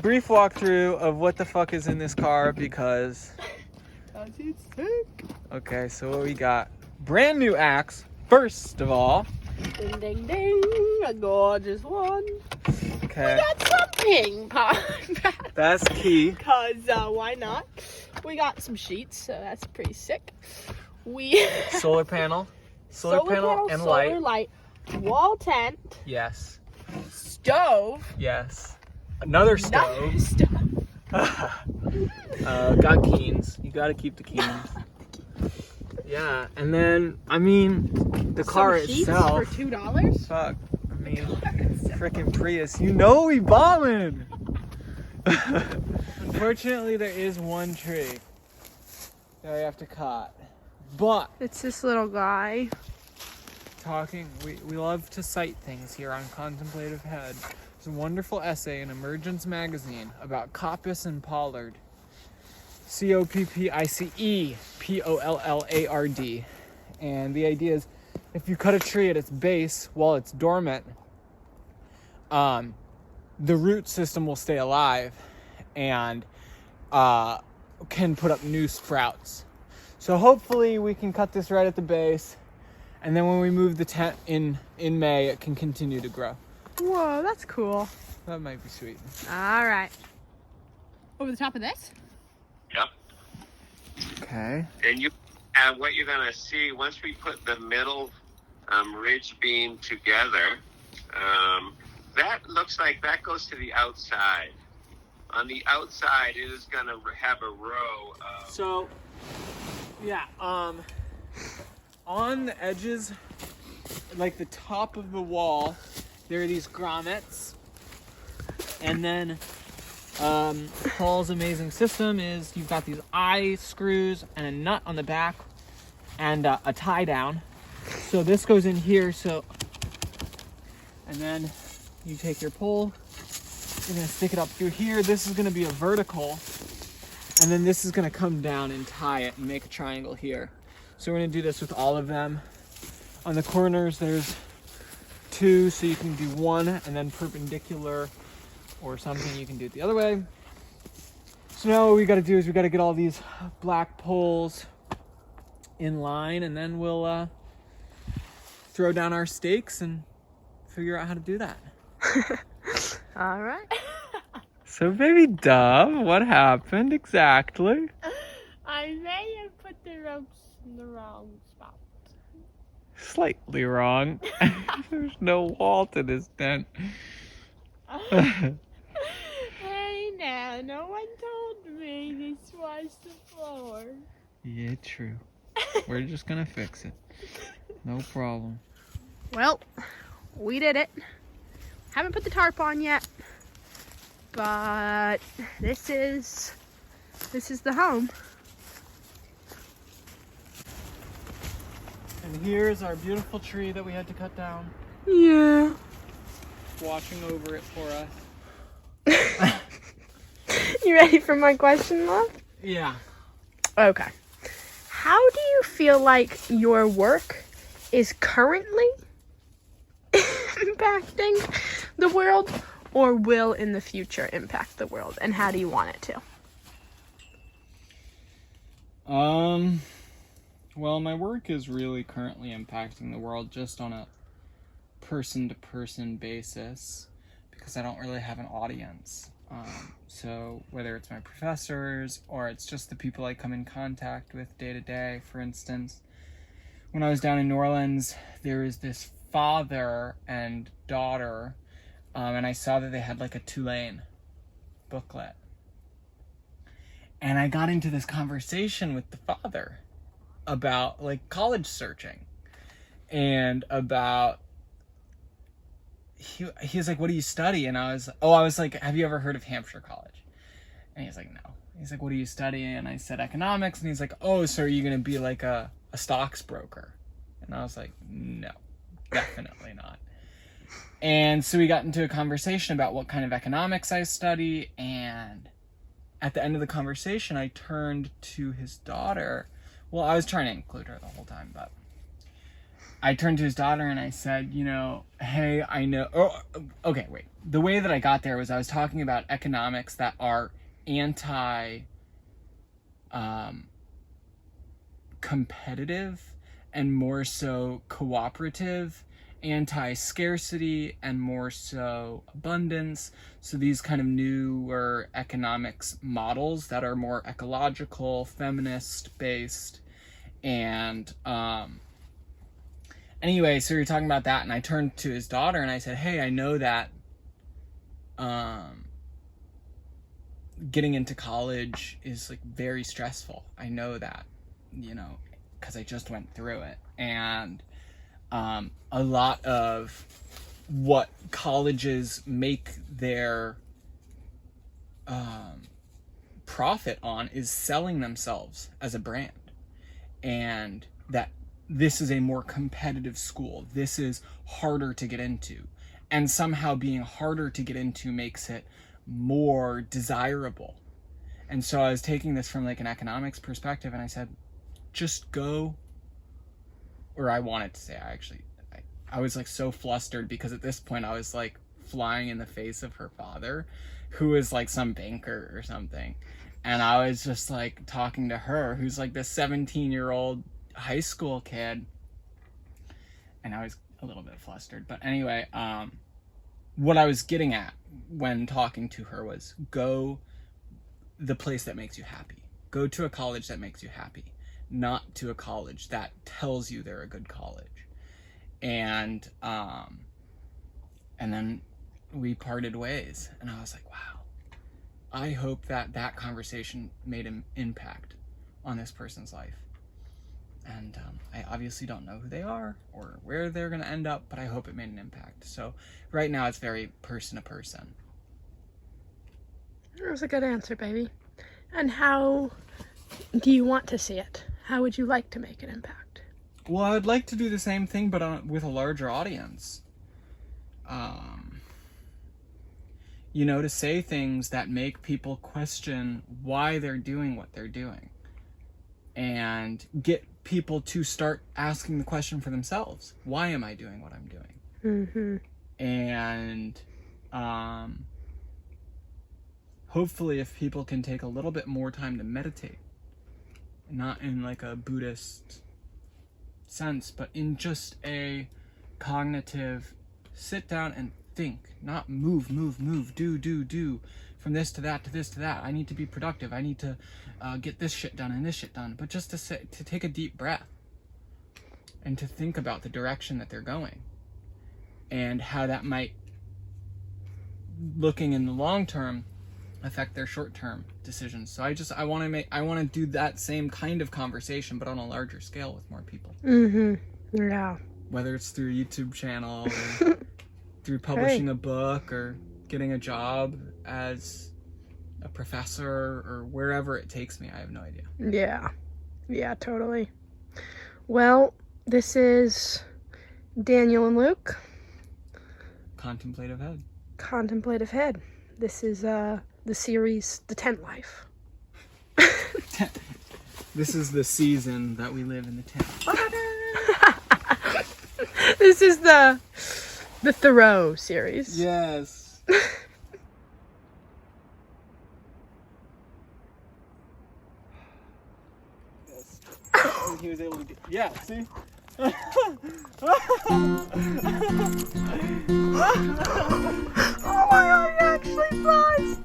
brief walkthrough of what the fuck is in this car because... It's sick. Okay, so what we got? Brand new axe, first of all. Ding, ding, ding. A gorgeous one. Okay. We got some ping pong. That's key. Because why not? We got some sheets, so that's pretty sick. We Solar panel. Solar panel and solar light. Wall tent. Yes. Stove. Yes. Another stove. Another stove. Got Keens. You gotta keep the Keens. Yeah, and then, I mean, the car Some sheets itself. for $2. Fuck. I mean, frickin' Prius. You know we ballin'! Unfortunately, there is one tree that we have to cut. But, It's this little guy. we love to cite things here on Contemplative Head. There's a wonderful essay in Emergence magazine about Coppice and Pollard. Coppice, and the idea is if you cut a tree at its base while it's dormant, the root system will stay alive and can put up new sprouts. So hopefully we can cut this right at the base, and then when we move the tent in May, it can continue to grow. Whoa, that's cool. That might be sweet. All right. Over the top of this? Yep. Okay. And what you're going to see once we put the middle ridge beam together, that looks like that goes to the outside. On the outside, it is going to have a row of... So, yeah, on the edges, like the top of the wall, there are these grommets, and then Paul's amazing system is you've got these eye screws and a nut on the back and a tie down. So this goes in here, and then you take your pole, you're gonna stick it up through here. This is gonna be a vertical, and then this is gonna come down and tie it and make a triangle here. So we're gonna do this with all of them. On the corners, there's 2, so you can do 1 and then perpendicular or something, you can do it the other way. So now what we gotta do is we gotta get all these black poles in line, and then we'll throw down our stakes and figure out how to do that. All right. So baby dove, what happened exactly? I may have put the ropes in the wrong spot. Slightly wrong. There's no wall to this tent. Hey now, no one told me this was the floor. Yeah, true. We're just gonna fix it. No problem. Well, we did it. Haven't put the tarp on yet, but this is the home. And here's our beautiful tree that we had to cut down. Yeah. Watching over it for us. You ready for my question, love? Yeah. Okay. How do you feel like your work is currently impacting the world, or will in the future impact the world, and how do you want it to? Well, my work is really currently impacting the world just on a person-to-person basis because I don't really have an audience. So whether it's my professors or it's just the people I come in contact with day to day, for instance, when I was down in New Orleans, there was this father and daughter, and I saw that they had like a Tulane booklet. And I got into this conversation with the father about like college searching and about he was like, what do you study? And I was like, have you ever heard of Hampshire College? And he's like, no. He's like, what do you study? And I said economics. And he's like, oh, so are you gonna be like a stocks broker? And I was like, no, definitely not. And so we got into a conversation about what kind of economics I study, and at the end of the conversation I turned to his daughter. Well, I was trying to include her the whole time, but I turned to his daughter and I said, hey, I know. Oh, okay, wait. The way that I got there was I was talking about economics that are competitive and more so cooperative, anti-scarcity and more so abundance. So these kind of newer economics models that are more ecological, feminist based, and anyway, so we were talking about that, and I turned to his daughter and I said, hey, I know that getting into college is like very stressful. I know that, because I just went through it. And a lot of what colleges make their profit on is selling themselves as a brand. And that this is a more competitive school. This is harder to get into. And somehow being harder to get into makes it more desirable. And so I was taking this from like an economics perspective, and I said, just go. Or I wanted to say, I was like so flustered because at this point I was like flying in the face of her father, who is like some banker or something. And I was just like talking to her, who's like this 17-year-old high school kid. And I was a little bit flustered. But anyway, what I was getting at when talking to her was go the place that makes you happy. Go to a college that makes you happy, not to a college that tells you they're a good college. And then we parted ways, and I was like, wow, I hope that conversation made an impact on this person's life. And I obviously don't know who they are or where they're going to end up, but I hope it made an impact. So right now it's very person to person. That was a good answer, baby. And how do you want to see it? How would you like to make an impact? Well, I'd like to do the same thing, but with a larger audience. To say things that make people question why they're doing what they're doing. And get people to start asking the question for themselves. Why am I doing what I'm doing? Mm-hmm. And hopefully if people can take a little bit more time to meditate, not in like a Buddhist sense, but in just a cognitive sit down and think, not move, do from this to that to this to that. I need to be productive. I need to get this shit done and this shit done. But just to take a deep breath and to think about the direction that they're going and how that might, looking in the long term, affect their short-term decisions. So I want to do that same kind of conversation, but on a larger scale with more people. Mm-hmm. Yeah. Whether it's through a YouTube channel or through publishing a book or getting a job as a professor or wherever it takes me, I have no idea. Yeah, totally. Well, this is Daniel and Luke. Contemplative Head. This is the series, The Tent Life. This is the season that we live in the tent. This is the Thoreau series. Yes. He was able to get, yeah, see? Oh my god, he actually flies!